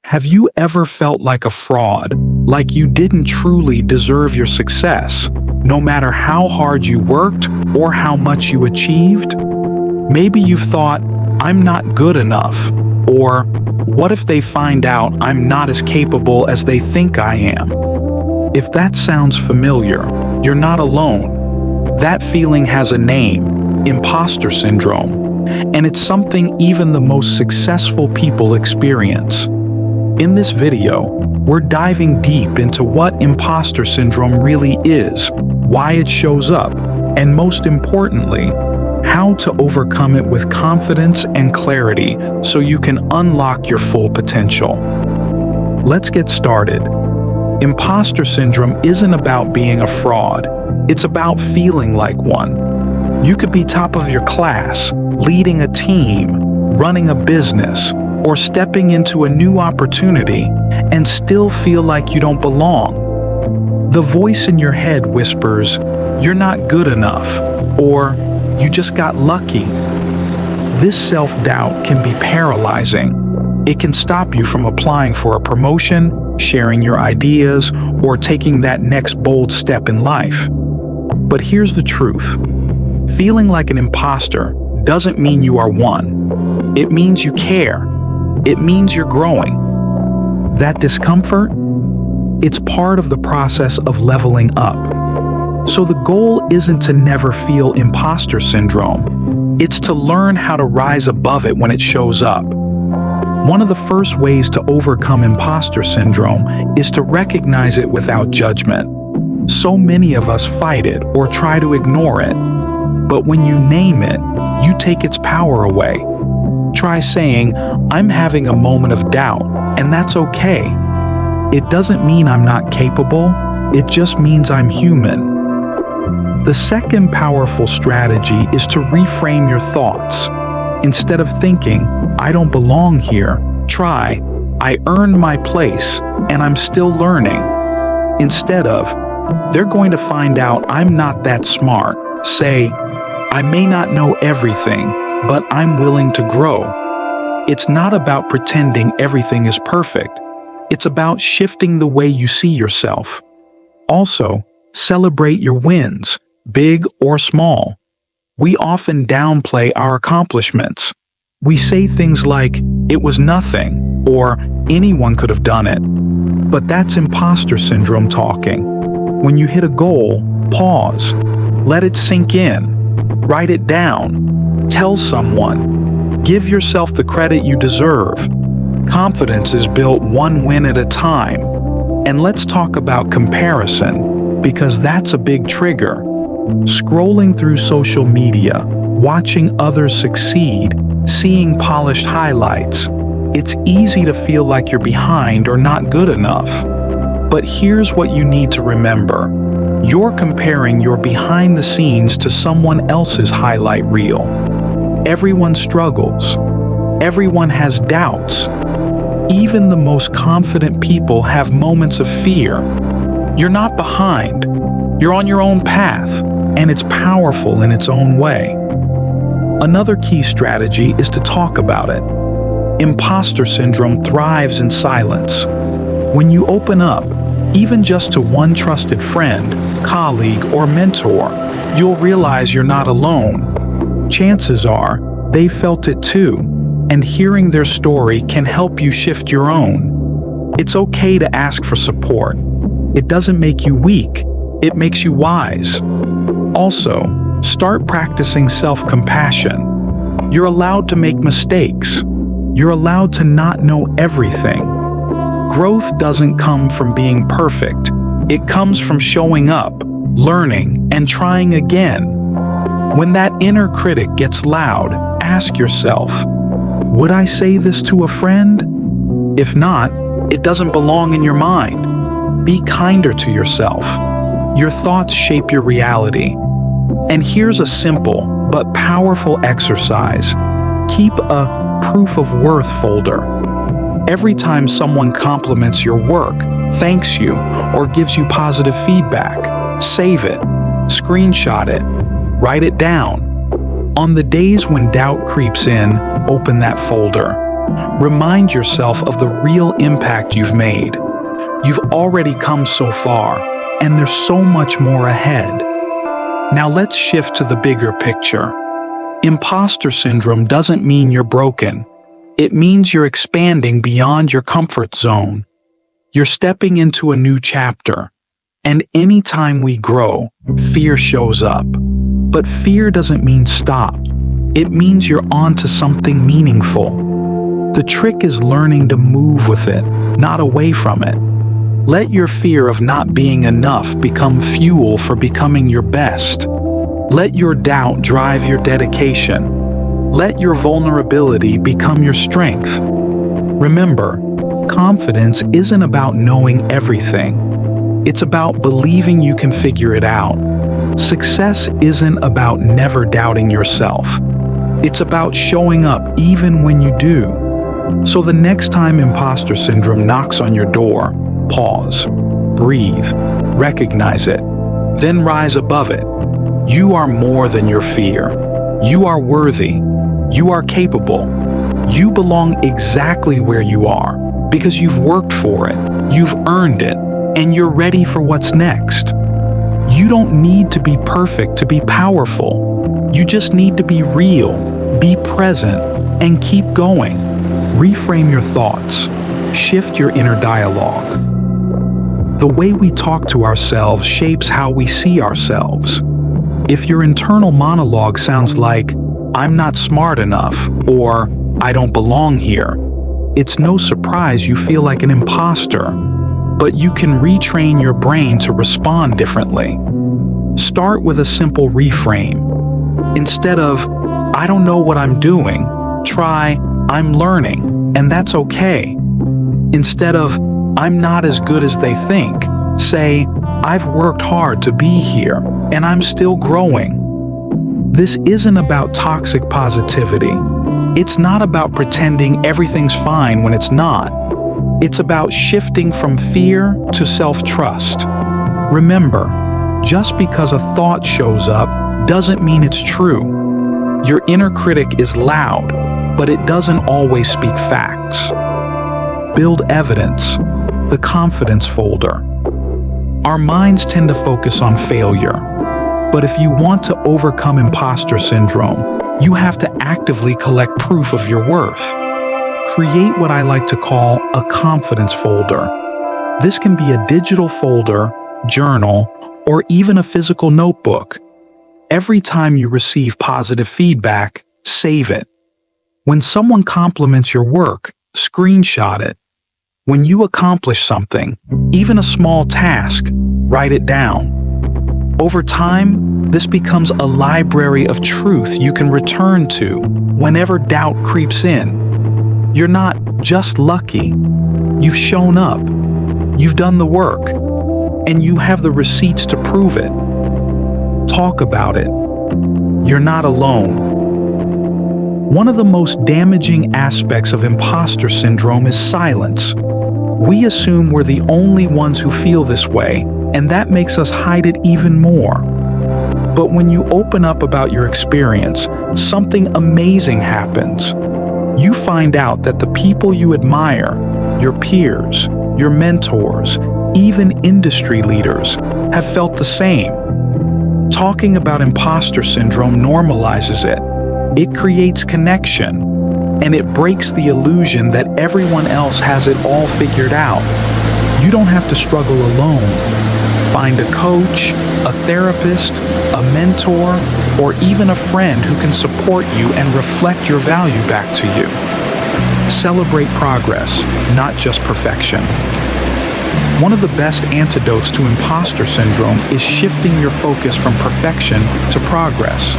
Have you ever felt like a fraud, like you didn't truly deserve your success, no matter how hard you worked or how much you achieved? Maybe you've thought, I'm not good enough, or what if they find out I'm not as capable as they think I am? If that sounds familiar, you're not alone. That feeling has a name, imposter syndrome, and it's something even the most successful people experience. In this video, we're diving deep into what imposter syndrome really is, why it shows up, and most importantly, how to overcome it with confidence and clarity so you can unlock your full potential. Let's get started. Imposter syndrome isn't about being a fraud. It's about feeling like one. You could be top of your class, leading a team, running a business, or stepping into a new opportunity and still feel like you don't belong. The voice in your head whispers, "You're not good enough," or "You just got lucky." This self-doubt can be paralyzing. It can stop you from applying for a promotion, sharing your ideas, or taking that next bold step in life. But here's the truth. Feeling like an imposter doesn't mean you are one. It means you care. It means you're growing. That discomfort? It's part of the process of leveling up. So the goal isn't to never feel imposter syndrome. It's to learn how to rise above it when it shows up. One of the first ways to overcome imposter syndrome is to recognize it without judgment. So many of us fight it or try to ignore it. But when you name it, you take its power away. Try saying, "I'm having a moment of doubt, and that's okay. It doesn't mean I'm not capable, it just means I'm human." The second powerful strategy is to reframe your thoughts. Instead of thinking, "I don't belong here," try, "I earned my place, and I'm still learning." Instead of, "They're going to find out I'm not that smart," say, "I may not know everything, but I'm willing to grow." It's not about pretending everything is perfect. It's about shifting the way you see yourself. Also, celebrate your wins, big or small. We often downplay our accomplishments. We say things like, "It was nothing," or "Anyone could have done it." But that's imposter syndrome talking. When you hit a goal, pause. Let it sink in. Write it down. Tell someone. Give yourself the credit you deserve. Confidence is built one win at a time. And let's talk about comparison, because that's a big trigger. Scrolling through social media, watching others succeed, seeing polished highlights, it's easy to feel like you're behind or not good enough. But here's what you need to remember. You're comparing your behind the scenes to someone else's highlight reel. Everyone struggles. Everyone has doubts. Even the most confident people have moments of fear. You're not behind. You're on your own path, and it's powerful in its own way. Another key strategy is to talk about it. Imposter syndrome thrives in silence. When you open up, even just to one trusted friend, colleague, or mentor, you'll realize you're not alone. Chances are, they felt it too, and hearing their story can help you shift your own. It's okay to ask for support. It doesn't make you weak, it makes you wise. Also, start practicing self-compassion. You're allowed to make mistakes. You're allowed to not know everything. Growth doesn't come from being perfect. It comes from showing up, learning, and trying again. When that inner critic gets loud, ask yourself, would I say this to a friend? If not, it doesn't belong in your mind. Be kinder to yourself. Your thoughts shape your reality. And here's a simple but powerful exercise. Keep a proof of worth folder. Every time someone compliments your work, thanks you, or gives you positive feedback, save it, screenshot it, write it down. On the days when doubt creeps in, open that folder. Remind yourself of the real impact you've made. You've already come so far, and there's so much more ahead. Now let's shift to the bigger picture. Imposter syndrome doesn't mean you're broken. It means you're expanding beyond your comfort zone. You're stepping into a new chapter. And anytime we grow, fear shows up. But fear doesn't mean stop. It means you're onto something meaningful. The trick is learning to move with it, not away from it. Let your fear of not being enough become fuel for becoming your best. Let your doubt drive your dedication. Let your vulnerability become your strength. Remember, confidence isn't about knowing everything. It's about believing you can figure it out. Success isn't about never doubting yourself. It's about showing up even when you do. So the next time imposter syndrome knocks on your door, pause, breathe, recognize it, then rise above it. You are more than your fear. You are worthy. You are capable. You belong exactly where you are because you've worked for it, you've earned it, and you're ready for what's next. You don't need to be perfect to be powerful. You just need to be real, be present, and keep going. Reframe your thoughts. Shift your inner dialogue. The way we talk to ourselves shapes how we see ourselves. If your internal monologue sounds like, "I'm not smart enough," or "I don't belong here," it's no surprise you feel like an imposter. But you can retrain your brain to respond differently. Start with a simple reframe. Instead of, "I don't know what I'm doing," try, "I'm learning, and that's okay." Instead of, "I'm not as good as they think," say, "I've worked hard to be here, and I'm still growing." This isn't about toxic positivity. It's not about pretending everything's fine when it's not. It's about shifting from fear to self-trust. Remember, just because a thought shows up doesn't mean it's true. Your inner critic is loud, but it doesn't always speak facts. Build evidence, the confidence folder. Our minds tend to focus on failure, but if you want to overcome imposter syndrome, you have to actively collect proof of your worth. Create what I like to call a confidence folder. This can be a digital folder, journal, or even a physical notebook. Every time you receive positive feedback, save it. When someone compliments your work, screenshot it. When you accomplish something, even a small task, write it down. Over time, this becomes a library of truth you can return to whenever doubt creeps in. You're not just lucky. You've shown up. You've done the work. And you have the receipts to prove it. Talk about it. You're not alone. One of the most damaging aspects of imposter syndrome is silence. We assume we're the only ones who feel this way, and that makes us hide it even more. But when you open up about your experience, something amazing happens. You find out that the people you admire, your peers, your mentors, even industry leaders, have felt the same. Talking about imposter syndrome normalizes it. It creates connection, and it breaks the illusion that everyone else has it all figured out. You don't have to struggle alone. Find a coach, a therapist, a mentor, or even a friend who can support you and reflect your value back to you. Celebrate progress, not just perfection. One of the best antidotes to imposter syndrome is shifting your focus from perfection to progress.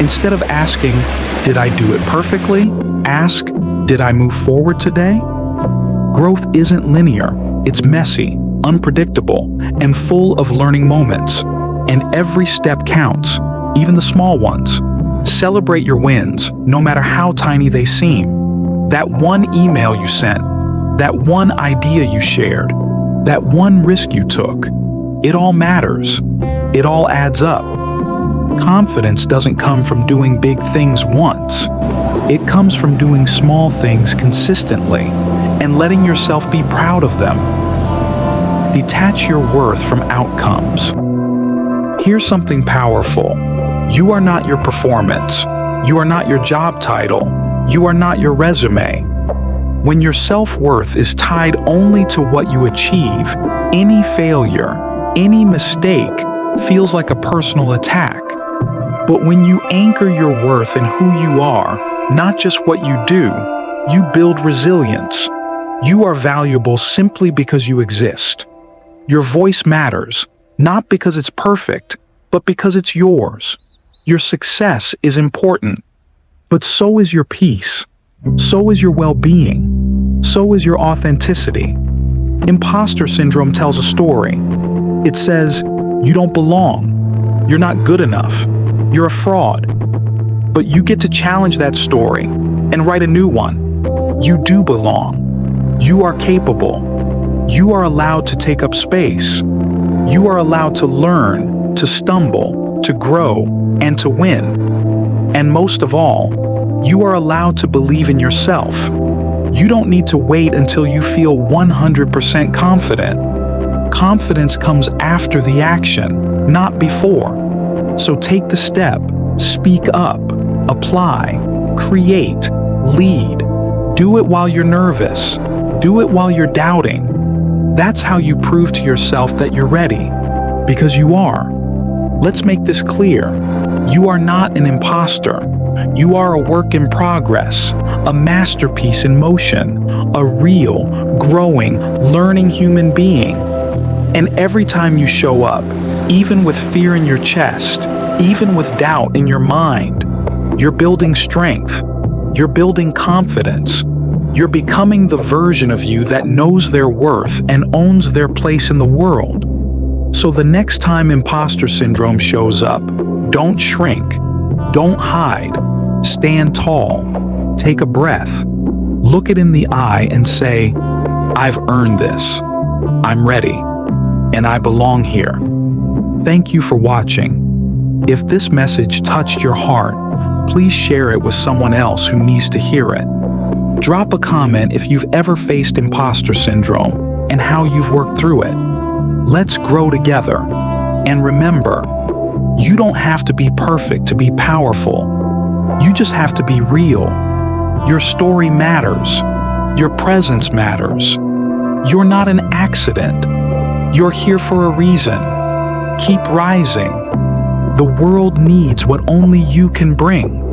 Instead of asking, "Did I do it perfectly?" ask, "Did I move forward today?" Growth isn't linear. It's messy, unpredictable, and full of learning moments. And every step counts, even the small ones. Celebrate your wins, no matter how tiny they seem. That one email you sent, that one idea you shared, that one risk you took. It all matters. It all adds up. Confidence doesn't come from doing big things once. It comes from doing small things consistently and letting yourself be proud of them. Detach your worth from outcomes. Here's something powerful. You are not your performance. You are not your job title. You are not your resume. When your self-worth is tied only to what you achieve, any failure, any mistake feels like a personal attack. But when you anchor your worth in who you are, not just what you do, you build resilience. You are valuable simply because you exist. Your voice matters, not because it's perfect, but because it's yours. Your success is important, but so is your peace. So is your well-being. So is your authenticity. Imposter syndrome tells a story. It says, you don't belong. You're not good enough. You're a fraud. But you get to challenge that story and write a new one. You do belong. You are capable. You are allowed to take up space. You are allowed to learn, to stumble, to grow, and to win. And most of all, you are allowed to believe in yourself. You don't need to wait until you feel 100% confident. Confidence comes after the action, not before. So take the step, speak up, apply, create, lead. Do it while you're nervous. Do it while you're doubting. That's how you prove to yourself that you're ready. Because you are. Let's make this clear. You are not an imposter. You are a work in progress, a masterpiece in motion, a real, growing, learning human being. And every time you show up, even with fear in your chest, even with doubt in your mind, you're building strength. You're building confidence. You're becoming the version of you that knows their worth and owns their place in the world. So the next time imposter syndrome shows up, don't shrink. Don't hide. Stand tall. Take a breath. Look it in the eye and say, I've earned this. I'm ready. And I belong here. Thank you for watching. If this message touched your heart, please share it with someone else who needs to hear it. Drop a comment if you've ever faced imposter syndrome and how you've worked through it. Let's grow together. And remember, you don't have to be perfect to be powerful. You just have to be real. Your story matters. Your presence matters. You're not an accident. You're here for a reason. Keep rising. The world needs what only you can bring.